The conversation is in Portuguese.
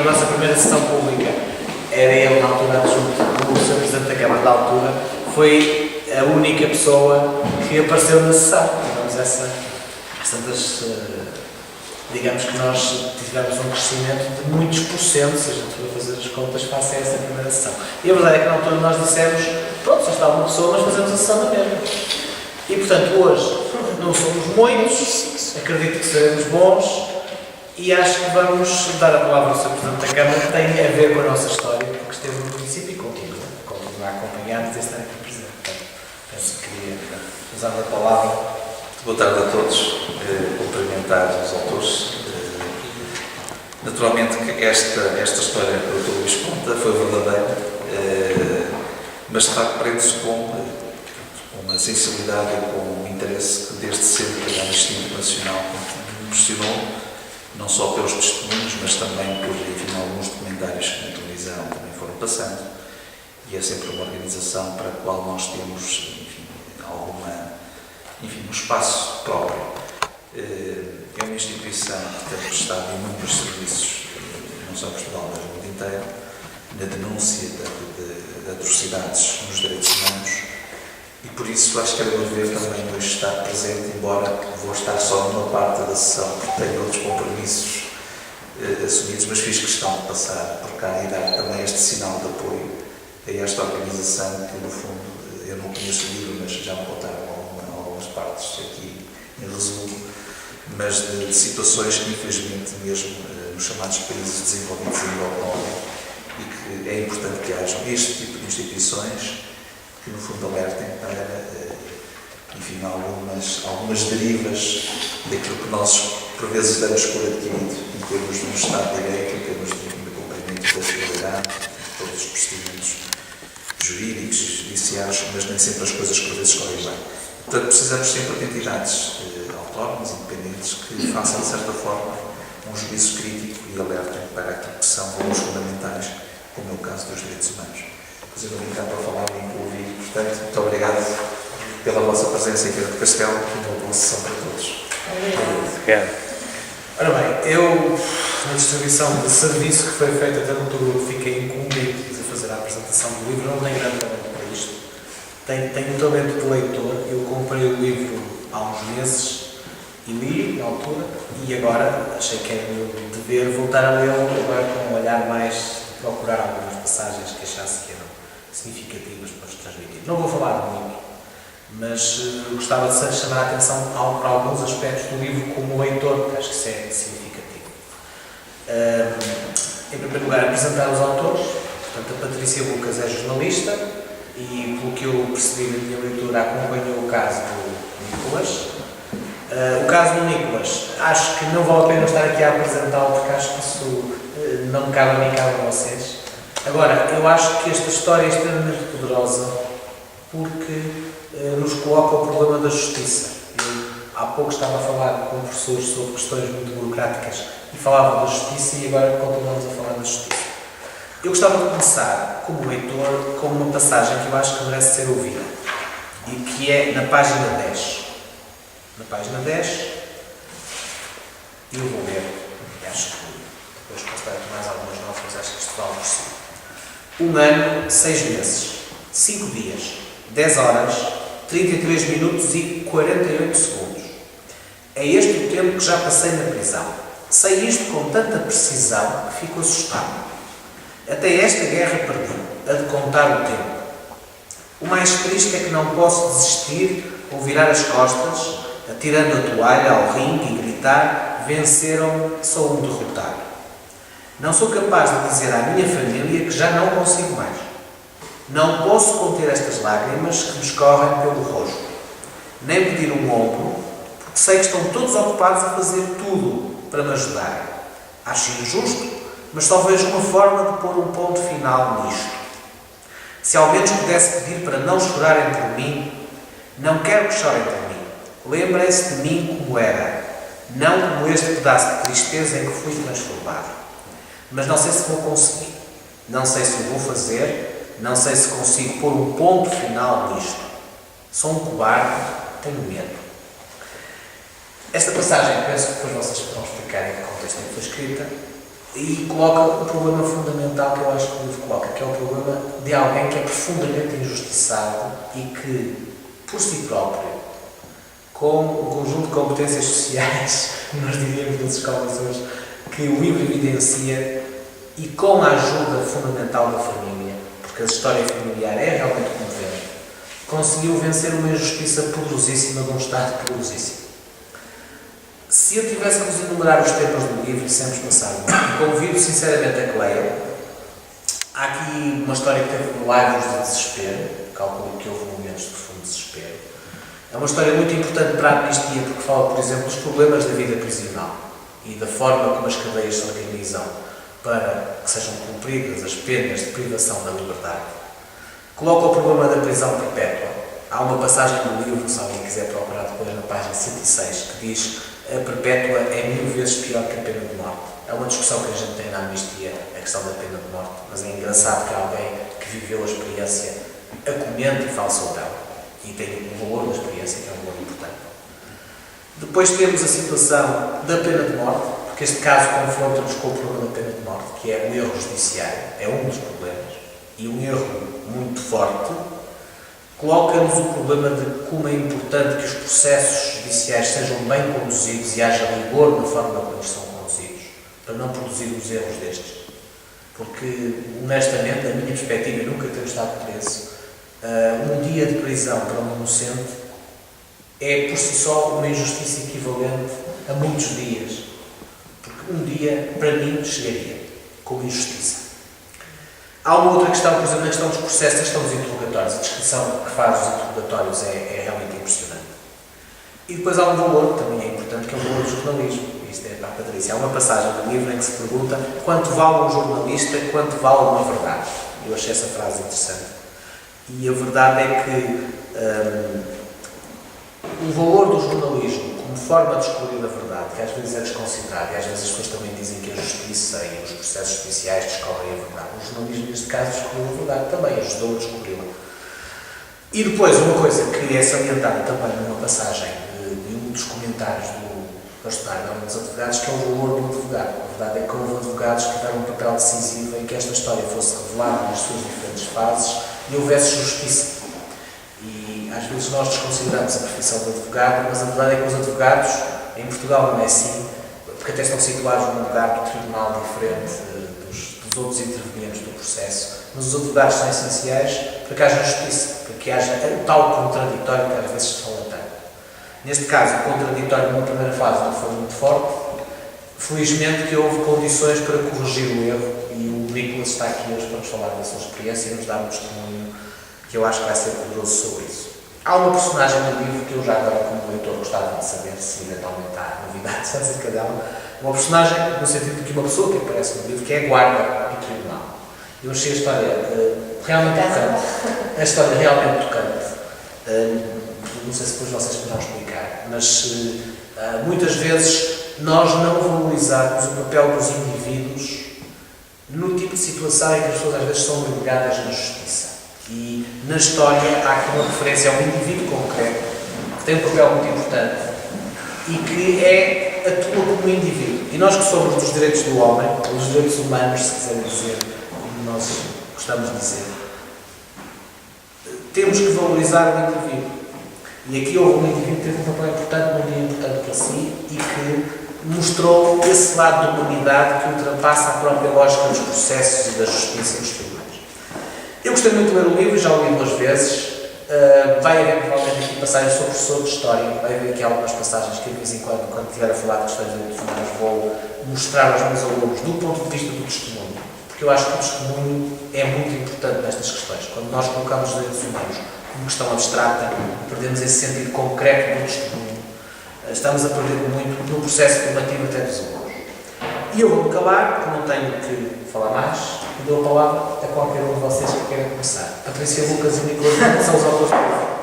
nossa primeira sessão pública era ele, na altura, adjunto do Sr. Presidente da Câmara da altura, foi a única pessoa que apareceu na sessão. Tivemos digamos que nós tivemos um crescimento de muitos porcentos, se a gente for fazer as contas, face a essa primeira sessão. E a verdade é que na altura nós dissemos, pronto, só está uma pessoa, mas fazemos a sessão da mesma. E portanto, hoje não somos muitos, acredito que seremos bons, e acho que vamos dar a palavra ao Sr. Presidente da Câmara, que tem a ver com a nossa história, porque esteve no município e continua a acompanhar-nos e estar aqui presente. Portanto, penso que queria usar a palavra. Boa tarde a todos. Cumprimentar os autores. Naturalmente que esta história que o Dr. Luís conta foi verdadeira, mas de facto prende-se com uma sensibilidade e com um interesse que desde sempre a Amnistia Internacional me impressionou, não só pelos testemunhos, mas também por, enfim, alguns documentários que na televisão também foram passando, e é sempre uma organização para a qual nós temos, um espaço próprio. É uma instituição que tem prestado inúmeros serviços, não só em Portugal, mas no mundo inteiro, na denúncia de atrocidades nos direitos humanos, e por isso acho que era meu dever também hoje estar presente, embora vou estar só numa parte da sessão, porque tenho outros compromissos assumidos, mas fiz questão de passar por cá e dar também este sinal de apoio a esta organização que, no fundo, eu não conheço o livro, mas já me contaram algumas partes aqui em resumo, mas de situações que, infelizmente, mesmo nos chamados países desenvolvidos em Europa, e que é importante que hajam este tipo de instituições que, no fundo, alertem para, enfim, algumas derivas daquilo que nós, por vezes, damos por adquirido em termos do Estado de Direito, em termos de cumprimento da legalidade, de todos os procedimentos jurídicos e judiciais, mas nem sempre as coisas por vezes correm bem. Portanto, precisamos sempre de entidades autónomas, independentes, que façam, de certa forma, um juízo crítico e alertem para aquilo que são valores fundamentais, como é o caso dos direitos humanos. Mas eu não vim cá para falar nem para ouvir, portanto, muito obrigado pela vossa presença aqui no Castelo e uma boa sessão para todos. Obrigado. Ora bem, eu, na distribuição de serviço que foi feita até no grupo, fiquei incumbido de fazer a apresentação do livro, não tenho grande talento para isto. Tenho um talento de leitor, eu comprei o livro há uns meses e li na altura, e agora achei que era meu dever voltar a lê-lo agora com um olhar mais de procurar algumas passagens que achasse que eram significativas para os transmitir. Não vou falar muito, mas gostava de chamar a atenção para alguns aspectos do livro como leitor, porque acho que isso é significativo. Em primeiro lugar, apresentar os autores. Portanto, a Patrícia Lucas é jornalista e, pelo que eu percebi na minha leitura, acompanhou o caso do Nicolas. O caso do Nicolas, acho que não vale a pena estar aqui a apresentá-lo, porque acho que isso não me cabe a mim, cabe a vocês. Agora, eu acho que esta história é extremamente poderosa porque nos coloca o problema da justiça. Eu, há pouco estava a falar com professores sobre questões muito burocráticas e falava da justiça, e agora continuamos a falar da justiça. Eu gostava de começar, como leitor, com uma passagem que eu acho que merece ser ouvida, e que é na página 10. Na página 10, eu vou ler, e acho que depois posso dar aqui mais algumas notas, mas acho que isto vale por si. 1 ano, 6 meses, 5 dias, 10 horas, 33 minutos e 48 segundos. É este o tempo que já passei na prisão. Sei isto com tanta precisão que fico assustado. Até esta guerra perdi, a de contar o tempo. O mais triste é que não posso desistir ou virar as costas, atirando a toalha ao ringue e gritar: venceram, sou um derrotado. Não sou capaz de dizer à minha família que já não consigo mais. Não posso conter estas lágrimas que me escorrem pelo rosto. Nem pedir um ombro, porque sei que estão todos ocupados a fazer tudo para me ajudar. Acho injusto, mas só vejo uma forma de pôr um ponto final nisto. Se ao menos pudesse pedir para não chorarem por mim, não quero que chorem por mim. Lembrem-se de mim como era, não como este pedaço de tristeza em que fui transformado. Mas não sei se vou conseguir, não sei se o vou fazer, não sei se consigo pôr um ponto final nisto. Sou um cobarde, tenho medo. Esta passagem, penso que depois vocês vão explicar em que contexto é que foi escrita, E coloca um problema fundamental que eu acho que o livro coloca, que é o problema de alguém que é profundamente injustiçado e que, por si próprio, com um conjunto de competências sociais, nós diríamos nas escolas hoje, que o livro evidencia, e com a ajuda fundamental da família, porque a história familiar é realmente comovente, conseguiu vencer uma injustiça poderosíssima de um Estado poderosíssimo. Se eu tivesse que vos enumerar os temas do livro, sempre passado, convido sinceramente a que leiam. Há aqui uma história que teve lágrimas de desespero, calculo que houve momentos de profundo desespero. É uma história muito importante para a amnistia, porque fala, por exemplo, dos problemas da vida prisional e da forma como as cadeias se organizam para que sejam cumpridas as penas de privação da liberdade. Coloca o problema da prisão perpétua. Há uma passagem do livro, se alguém quiser procurar depois na página 106, que diz: a perpétua é 1000 vezes pior que a pena de morte. É uma discussão que a gente tem na amnistia, a questão da pena de morte, mas é engraçado que alguém que viveu a experiência a comenta e fala sobre ela. E tem o valor da experiência, que é um valor importante. Depois temos a situação da pena de morte, porque este caso confronta-nos com o problema da pena de morte, que é o erro judiciário, é um dos problemas, e um erro muito forte. Coloca-nos o problema de como é importante que os processos judiciais sejam bem conduzidos e haja rigor na forma como eles são conduzidos, para não produzirmos erros destes. Porque, honestamente, da minha perspectiva, nunca ter estado preso, um dia de prisão para um inocente é, por si só, uma injustiça equivalente a muitos dias. Porque um dia, para mim, chegaria como injustiça. Há uma outra questão, por exemplo, a questão dos processos, a questão dos interrogatórios. A descrição que faz dos interrogatórios é realmente impressionante. E depois há um valor que também é importante, que é o valor do jornalismo. Isto é para a Patrícia. Há uma passagem do livro em que se pergunta quanto vale um jornalista, quanto vale uma verdade. Eu achei essa frase interessante. E a verdade é que o valor do jornalismo como forma de descobrir a verdade, que às vezes é desconsiderado, e às vezes as pessoas também dizem que a justiça e os processos judiciais descobrem a verdade. O jornalismo, neste caso, descobriu a verdade também, ajudou a descobri-la. E depois, uma coisa que é salientada também numa passagem de um dos comentários do bastonário da Ordem dos Advogados, que é o valor do advogado. A verdade é que houve advogados que tiveram um papel decisivo em que esta história fosse revelada nas suas diferentes fases e houvesse justiça. E às vezes nós desconsideramos a profissão do advogado, mas a verdade é que os advogados, em Portugal não é assim, porque até estão situados num lugar do tribunal diferente dos outros intervenientes do processo, mas os advogados são essenciais para que haja justiça, para que haja o tal contraditório que às vezes se fala tanto. Neste caso, o contraditório numa primeira fase não foi muito forte, felizmente que houve condições para corrigir o erro, e o Nicolas está aqui hoje para nos falar da sua experiência e nos dar um testemunho que eu acho que vai ser poderoso sobre isso. Há uma personagem no livro que eu já agora, como leitor, gostava de saber se eventualmente há novidades acerca dela. Uma personagem, no sentido de que uma pessoa que aparece no livro, que é a guarda do tribunal. Eu achei a história realmente tocante. A história realmente tocante. Não sei se depois vocês poderão explicar, mas muitas vezes nós não valorizamos o papel dos indivíduos no tipo de situação em que as pessoas às vezes são obrigadas na justiça. E na história há aqui uma referência a um indivíduo concreto que tem um papel muito importante e que atua como um indivíduo. E nós que somos dos direitos do homem, os direitos humanos, se quiserem dizer, como nós gostamos de dizer, temos que valorizar o indivíduo. E aqui houve um indivíduo que teve um papel importante, num dia importante para si e que mostrou esse lado da humanidade que ultrapassa a própria lógica dos processos e da justiça e dos tribunais. Eu gostei muito de ler o livro, já o li 2 vezes. Vai haver provavelmente aqui passagens, sou professor de História, vai haver aqui algumas passagens que de vez em quando estiver a falar de questões de direitos humanos, vou mostrar aos meus alunos do ponto de vista do testemunho, porque eu acho que o testemunho é muito importante nestas questões. Quando nós colocamos os direitos humanos como questão abstrata, perdemos esse sentido concreto do testemunho. Estamos a perder muito no processo formativo até dos alunos. E eu vou-me calar, porque não tenho que falar mais, e dou a palavra a qualquer um de vocês que queira começar. Patrícia, Lucas e Nicolas são os autores do livro.